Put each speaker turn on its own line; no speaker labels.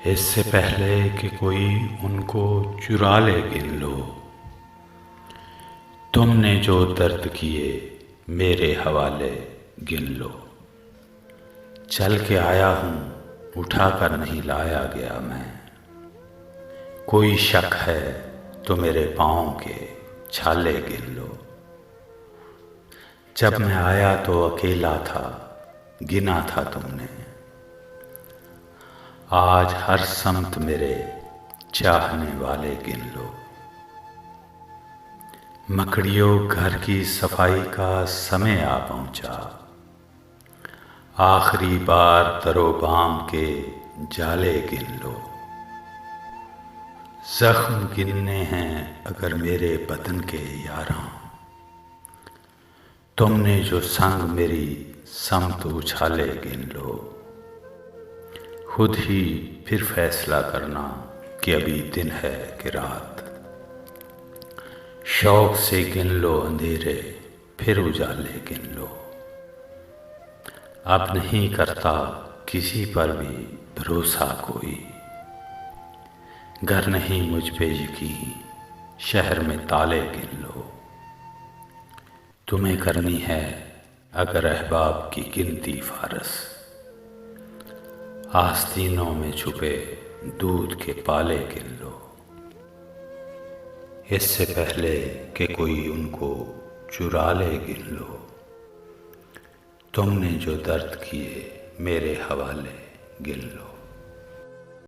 इससे पहले कि कोई उनको चुरा ले गिन लो। तुमने जो दर्द किए मेरे हवाले गिन लो। चल के आया हूँ उठा कर नहीं लाया गया मैं। कोई शक है तो मेरे पाँव के छाले गिन लो। जब मैं आया तो अकेला था, गिना था तुमने। आज हर समत मेरे चाहने वाले गिन लो। मकड़ियों घर की सफाई का समय आ पहुंचा। आखिरी बार तरोबाम के जाले गिन लो। जख्म गिनने हैं अगर मेरे बदन के यारां। तुमने जो संग मेरी समत उछाले गिन लो। खुद ही फिर फैसला करना कि अभी दिन है कि रात। शौक से गिन लो अंधेरे फिर उजाले गिन लो। अब नहीं करता किसी पर भी भरोसा कोई। घर नहीं मुझ पे यकीन, शहर में ताले गिन लो। तुम्हें करनी है अगर अहबाब की गिनती फारस। आस्तीनों में छुपे दूध के पाले गिन लो। इससे पहले कि कोई उनको चुरा ले गिन लो। तुमने जो दर्द किए मेरे हवाले गिन लो।